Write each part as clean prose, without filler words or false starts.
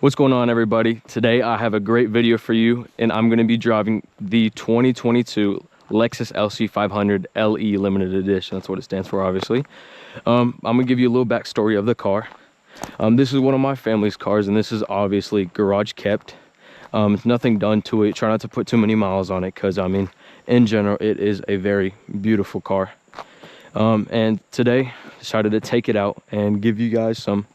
What's going on, everybody? Today I have a great video for you, and I'm going to be driving the 2022 Lexus LC500 LE limited edition. That's what it stands for, obviously. I'm going to give you a little backstory of the car. This is one of my family's cars, and this is obviously garage kept. It's nothing done to it. Try not to put too many miles on it because, I mean, in general, it is a very beautiful car. And today decided to take it out and give you guys some,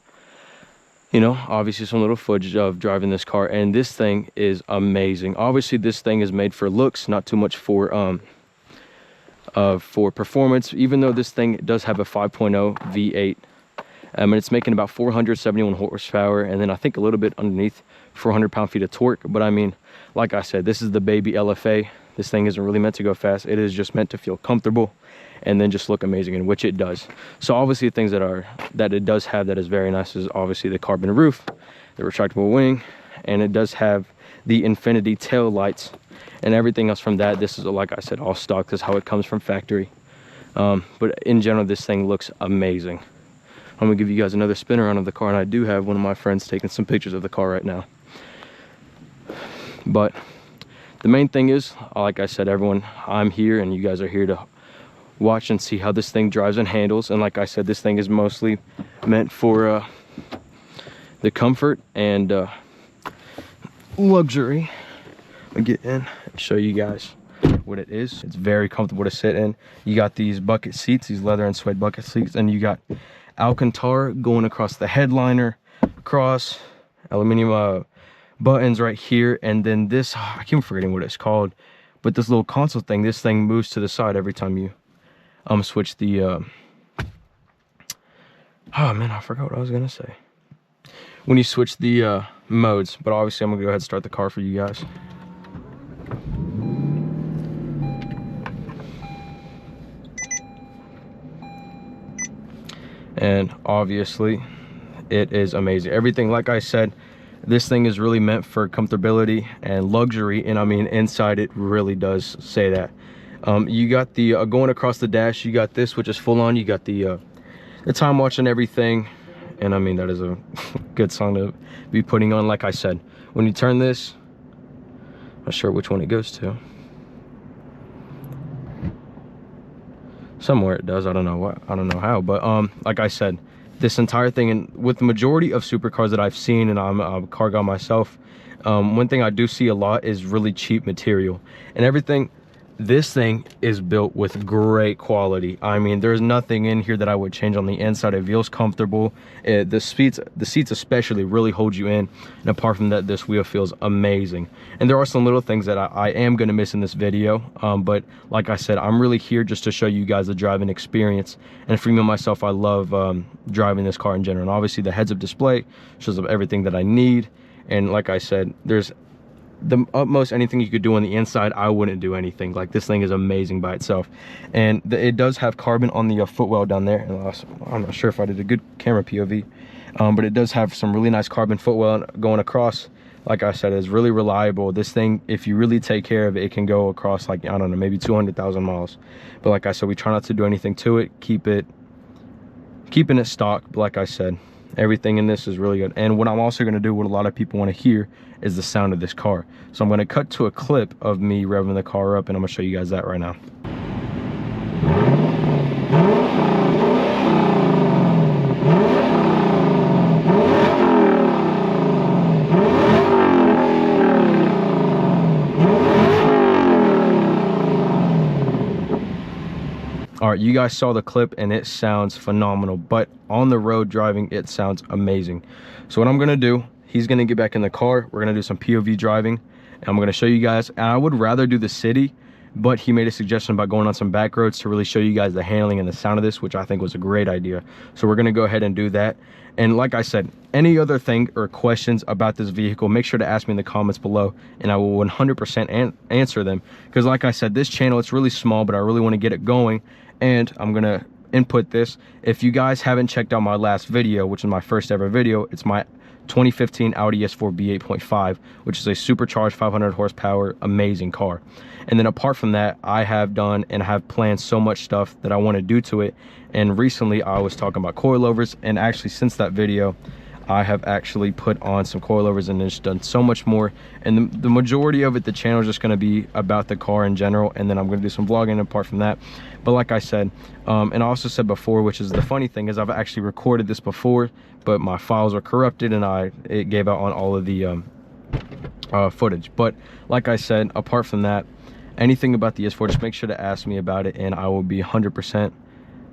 you know, obviously some little footage of driving this car. And this thing is amazing. Obviously this thing is made for looks, not too much for performance, even though this thing does have a 5.0 V8. And it's making about 471 horsepower, and then I think a little bit underneath 400 pound-feet of torque. But I mean, like I said, this is the baby LFA. This thing isn't really meant to go fast. It is just meant to feel comfortable and then just look amazing, in which it does. So obviously things that it does have that is very nice is obviously the carbon roof, the retractable wing, and it does have the infinity tail lights and everything else from that. This is, like I said, all stock. This is how it comes from factory. But in general, this thing looks amazing. I'm gonna give you guys another spin around of the car, and I do have one of my friends taking some pictures of the car right now. But the main thing is, like I said, everyone, I'm here and you guys are here to watch and see how this thing drives and handles. And like I said, this thing is mostly meant for the comfort and luxury. I'll get in and show you guys what it is. It's very comfortable to sit in. You got these bucket seats, these leather and suede bucket seats, and you got Alcantara going across the headliner, across aluminum buttons right here, and then this, I keep forgetting what it's called, but this little console thing, this thing moves to the side every time you switch the oh man, I forgot what I was gonna say, when you switch the modes. But obviously I'm gonna go ahead and start the car for you guys. And obviously it is amazing. Everything, like I said, this thing is really meant for comfortability and luxury, and I mean, inside it really does say that. You got the going across the dash, you got this, which is full on. You got the time watch and everything, and I mean, that is a good song to be putting on. Like I said, when you turn this, I'm not sure which one it goes to. Somewhere it does, I don't know what, I don't know how, but like I said, this entire thing, and with the majority of supercars that I've seen, and I'm a car guy myself, one thing I do see a lot is really cheap material and everything. This thing is built with great quality. I mean, there's nothing in here that I would change on the inside. It feels comfortable. The seats especially really hold you in, and apart from that, this wheel feels amazing. And there are some little things that I am going to miss in this video, but like I said, I'm really here just to show you guys the driving experience. And for me myself, I love driving this car in general. And obviously the heads-up display shows up everything that I need. And like I said, there's the utmost anything you could do on the inside. I wouldn't do anything. Like, this thing is amazing by itself. And it does have carbon on the footwell down there, and I'm not sure if I did a good camera POV, but it does have some really nice carbon footwell going across. Like I said, it's really reliable. This thing, if you really take care of it, it can go across, like, I don't know, maybe 200,000 miles. But like I said, we try not to do anything to it, keeping it stock. But like I said, everything in this is really good. And what I'm also going to do, what a lot of people want to hear, is the sound of this car. So I'm going to cut to a clip of me revving the car up, and I'm going to show you guys that right now. All right, you guys saw the clip and it sounds phenomenal, but on the road driving, it sounds amazing. So what I'm going to do, he's going to get back in the car. We're going to do some POV driving, and I'm going to show you guys. And I would rather do the city, but he made a suggestion about going on some back roads to really show you guys the handling and the sound of this, which I think was a great idea. So we're going to go ahead and do that. And like I said, any other thing or questions about this vehicle, make sure to ask me in the comments below, and I will 100% answer them. Because like I said, this channel, it's really small, but I really want to get it going. And I'm going to input this. If you guys haven't checked out my last video, which is my first ever video, it's my 2015 Audi S4 B8.5, which is a supercharged 500 horsepower amazing car. And then apart from that, I have done and have planned so much stuff that I want to do to it. And recently I was talking about coilovers, and actually since that video I have actually put on some coilovers and it's done so much more. And the majority of it, the channel is just going to be about the car in general, and then I'm going to do some vlogging apart from that. But like I said, and I also said before, which is the funny thing, is I've actually recorded this before, but my files were corrupted and it gave out on all of the footage. But like I said, apart from that, anything about the S4, just make sure to ask me about it, and I will be 100%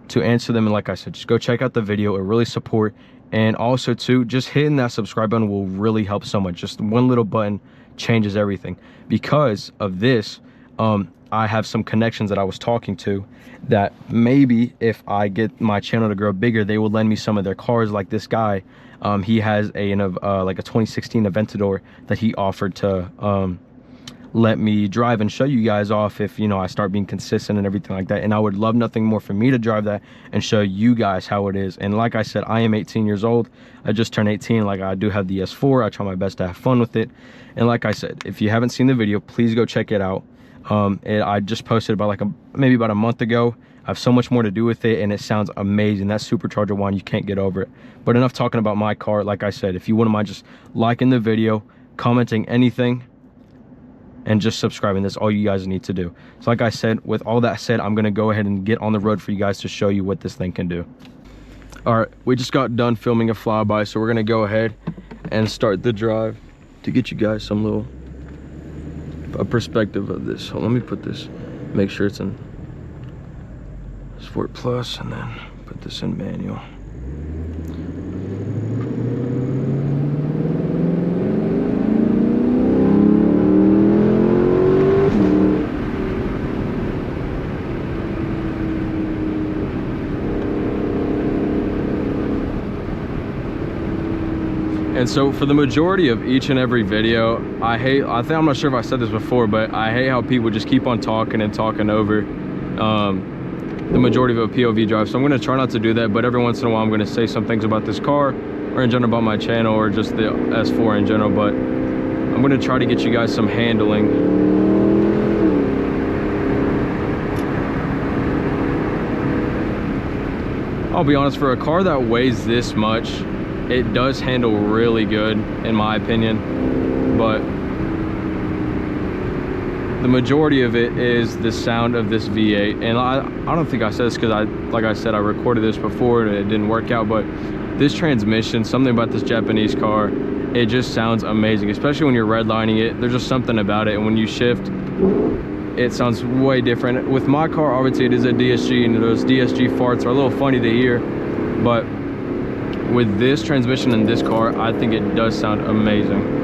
to answer them. And like I said, just go check out the video. It really support. And also too, just hitting that subscribe button will really help so much. Just one little button changes everything. Because of this, I have some connections that I was talking to that maybe if I get my channel to grow bigger, they will lend me some of their cars. Like this guy, he has like a 2016 Aventador that he offered to let me drive and show you guys off if, you know, I start being consistent and everything like that. And I would love nothing more for me to drive that and show you guys how it is. And like I said, I am 18 years old. I just turned 18. Like, I do have the S4. I try my best to have fun with it. And like I said, if you haven't seen the video, please go check it out. I just posted about maybe about a month ago. I have so much more to do with it, and it sounds amazing. That supercharger one, you can't get over it. But enough talking about my car. Like I said, if you wouldn't mind just liking the video, commenting anything, and just subscribing. That's all you guys need to do. So like I said, with all that said, I'm gonna go ahead and get on the road for you guys to show you what this thing can do. All right, we just got done filming a flyby, so we're gonna go ahead and start the drive to get you guys some little perspective of this. So let me put this, make sure it's in Sport Plus, and then put this in manual. And so for the majority of each and every video, I'm not sure if I said this before, but I hate how people just keep on talking and talking over the majority of a POV drive. So I'm going to try not to do that, but every once in a while I'm going to say some things about this car, or in general about my channel, or just the S4 in general. But I'm going to try to get you guys some handling. I'll be honest, for a car that weighs this much, it does handle really good in my opinion, but the majority of it is the sound of this V8. And I don't think I said this because like I said, I recorded this before and it didn't work out, but this transmission, something about this Japanese car, it just sounds amazing, especially when you're redlining it. There's just something about it, and when you shift, it sounds way different. With my car, obviously it is a DSG, and those DSG farts are a little funny to hear, but with this transmission in this car, I think it does sound amazing.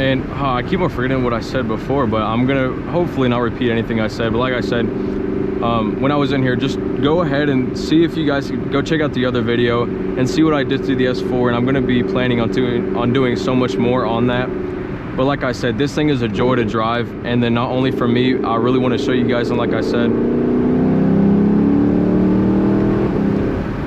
And I keep on forgetting what I said before, but I'm gonna hopefully not repeat anything I said. But like I said, when I was in here, just go ahead and see if you guys go check out the other video and see what I did to the S4. And I'm gonna be planning on doing so much more on that. But like I said, this thing is a joy to drive. And then not only for me, I really want to show you guys. And like I said,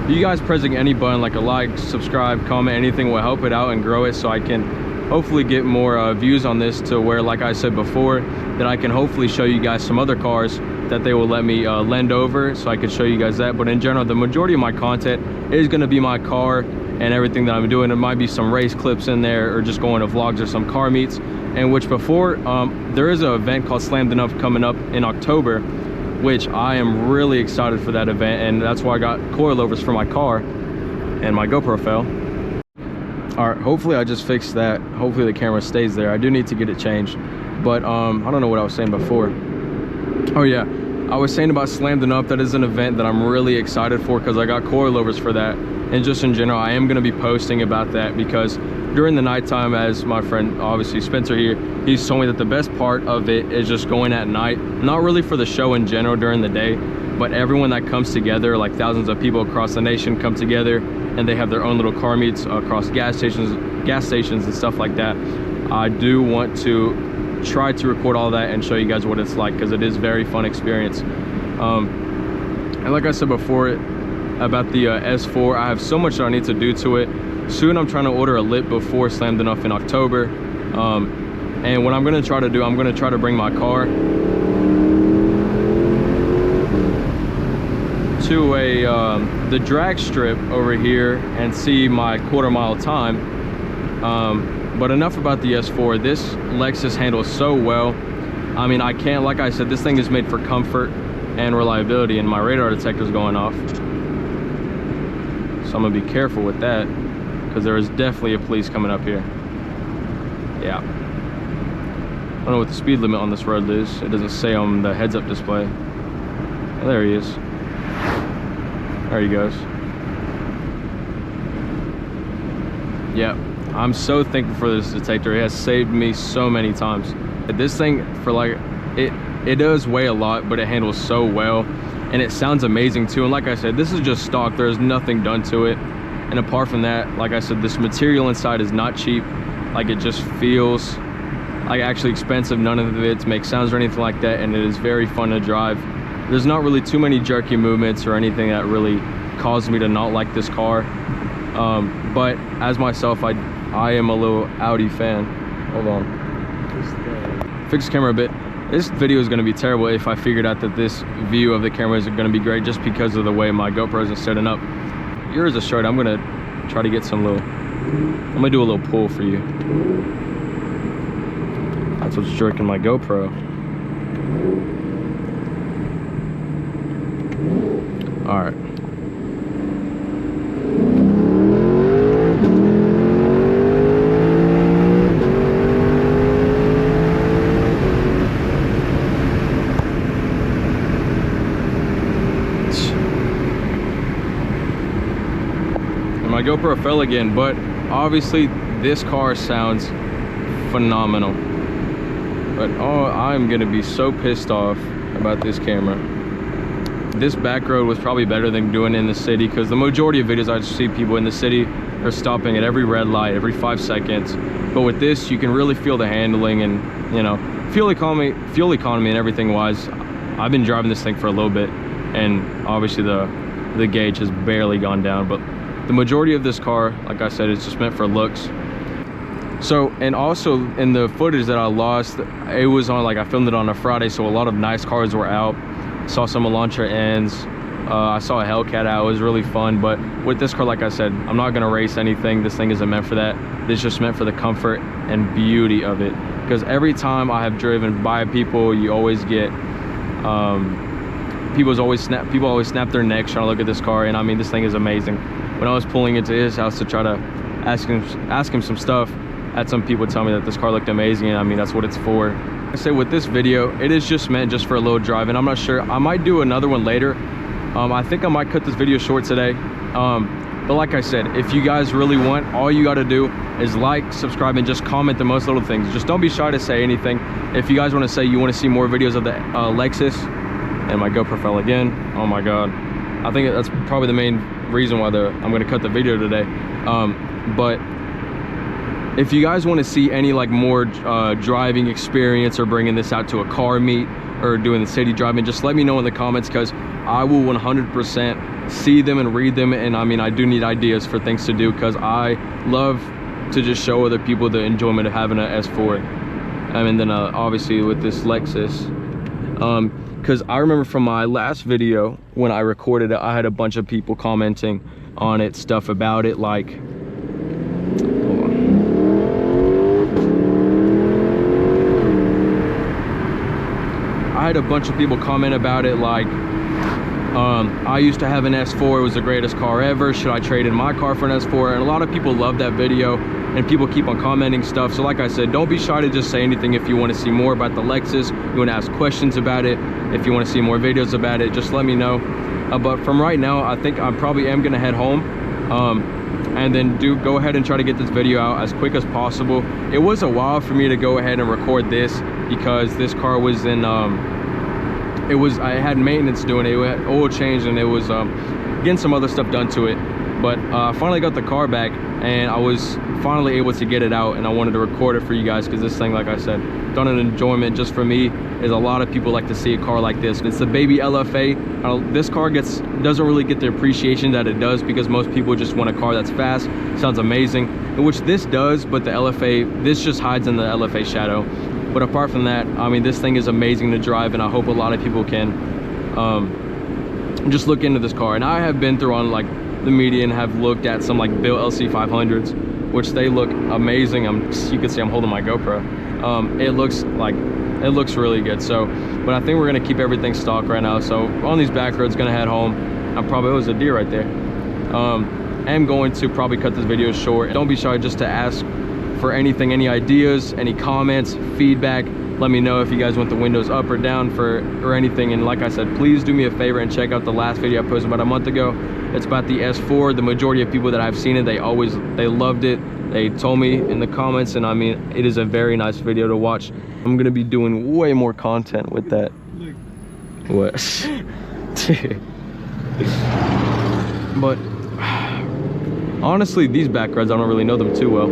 you guys pressing any button, like a like, subscribe, comment, anything will help it out and grow it, so I can hopefully get more views on this, to where, like I said before, that I can hopefully show you guys some other cars that they will let me lend over, so I could show you guys that. But in general, the majority of my content is going to be my car and everything that I'm doing. There might be some race clips in there, or just going to vlogs or some car meets. And which before, there is an event called Slammed Enough coming up in October, which I am really excited for that event, and that's why I got coilovers for my car and my GoPro fell. All right, hopefully I just fixed that. Hopefully the camera stays there. I do need to get it changed, but I don't know what I was saying before. Oh yeah, I was saying about Slammed Enough. That is an event that I'm really excited for, because I got coilovers for that. And just in general, I am going to be posting about that, because during the nighttime, as my friend, obviously Spencer here, he's told me that the best part of it is just going at night. Not really for the show in general during the day, but everyone that comes together, like thousands of people across the nation come together, and they have their own little car meets across gas stations and stuff like that. I do want to try to record all that and show you guys what it's like, because it is a very fun experience. And like I said before about the S4, I have so much that I need to do to it. Soon I'm trying to order a lit before Slammed Enough in October. And what I'm going to try to do, I'm going to try to bring my car to the drag strip over here and see my quarter-mile time. But enough about the S4. This Lexus handles so well. I mean, I can't, like I said, this thing is made for comfort and reliability, and my radar detector is going off. So I'm gonna be careful with that, because there is definitely a police coming up here. Yeah. I don't know what the speed limit on this road is. It doesn't say on the heads-up display. Oh, there he is. There he goes. Yeah, I'm so thankful for this detector. It has saved me so many times. This thing, for like, it does weigh a lot, but it handles so well, and it sounds amazing too. And like I said, this is just stock. There's nothing done to it. And apart from that, like I said, this material inside is not cheap. Like, it just feels like actually expensive. None of it makes sounds or anything like that, and it is very fun to drive. There's not really too many jerky movements or anything that really caused me to not like this car. But as myself, I am a little Audi fan. Hold on. Fix the camera a bit. This video is going to be terrible if I figured out that this view of the camera isn't going to be great, just because of the way my GoPro is setting up. Yours is short. I'm going to try to get some little... I'm going to do a little pull for you. That's what's jerking my GoPro. All right. And my GoPro fell again, but obviously this car sounds phenomenal. But oh, I'm gonna be so pissed off about this camera. This back road was probably better than doing it in the city, because the majority of videos I see people in the city are stopping at every red light every 5 seconds. But with this, you can really feel the handling and, you know, fuel economy and everything wise. I've been driving this thing for a little bit, and obviously the gauge has barely gone down, but the majority of this car, like I said, is just meant for looks. So, and also in the footage that I lost, it was on, like, I filmed it on a Friday, so a lot of nice cars were out. Saw some Elantra ends. I saw a Hellcat out. It was really fun. But with this car, like I said, I'm not gonna race anything. This thing isn't meant for that. This is just meant for the comfort and beauty of it. Because every time I have driven by people, you always get people always snap their necks trying to look at this car. And I mean, this thing is amazing. When I was pulling into his house to try to ask him some stuff, I had some people tell me that this car looked amazing, and I mean, that's what it's for. I say with this video, it is just meant just for a little drive, and I'm not sure. I might do another one later. I think I might cut this video short today. But like I said, if you guys really want, all you got to do is like, subscribe, and just comment the most little things. Just don't be shy to say anything. If you guys want to say you want to see more videos of the Lexus, and my GoPro fell again. Oh my God. I think that's probably the main reason why I'm going to cut the video today. But if you guys want to see any like more driving experience, or bringing this out to a car meet, or doing the city driving, just let me know in the comments, because I will 100% see them and read them. And I mean, I do need ideas for things to do, because I love to just show other people the enjoyment of having an S4. And then obviously with this Lexus, because I remember from my last video when I recorded it, I had a bunch of people commenting on it, stuff about it, like, I had a bunch of people comment about it, like, I used to have an S4, it was the greatest car ever, should I trade in my car for an S4? And a lot of people love that video, and people keep on commenting stuff. So like I said, don't be shy to just say anything. If you want to see more about the Lexus, you want to ask questions about it, if you want to see more videos about it, just let me know. But from right now, I think I probably am going to head home, and then go ahead and try to get this video out as quick as possible. It was a while for me to go ahead and record this, because this car was in I had maintenance doing it. It had oil change, and it was getting some other stuff done to it. But I finally got the car back, and I was finally able to get it out, and I wanted to record it for you guys because this thing, like I said, done an enjoyment just for me. Is a lot of people like to see a car like this. It's the baby LFA. This car doesn't really get the appreciation that it does because most people just want a car that's fast, sounds amazing, which this does, but the LFA, this just hides in the LFA shadow. But apart from that, I mean, this thing is amazing to drive, and I hope a lot of people can just look into this car. And I have been through on like the media and have looked at some like built LC500s, which they look amazing. You can see I'm holding my GoPro. It looks really good. So, but I think we're gonna keep everything stock right now. So on these back roads, gonna head home. It was a deer right there. I'm going to probably cut this video short. Don't be shy just to ask for anything, any ideas, any comments, feedback. Let me know if you guys want the windows up or down or anything. And like I said, please do me a favor and check out the last video I posted about a month ago. It's about the S4. The majority of people that I've seen it, they loved it. They told me in the comments, and I mean, it is a very nice video to watch. I'm gonna be doing way more content with that. What? But honestly, these back roads, I don't really know them too well.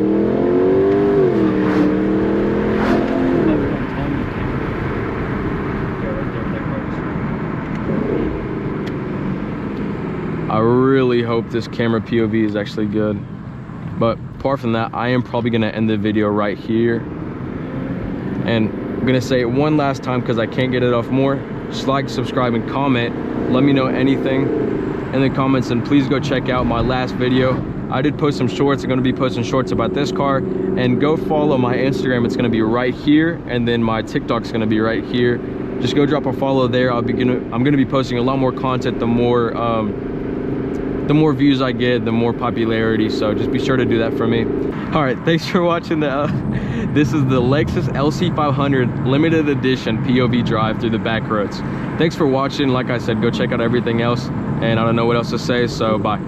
I really hope this camera POV is actually good. But apart from that, I am probably gonna end the video right here. And I'm gonna say it one last time because I can't get it off more. Just like, subscribe, and comment. Let me know anything in the comments, and please go check out my last video. I did post some shorts. I'm gonna be posting shorts about this car. And go follow my Instagram. It's gonna be right here, and then my TikTok's gonna be right here. Just go drop a follow there. I'm gonna be posting a lot more content the more views I get, the more popularity, so just be sure to do that for me. All right, thanks for watching. This is the Lexus LC500 limited edition POV drive through the back roads. Thanks for watching. Like I said, go check out everything else, and I don't know what else to say, so bye.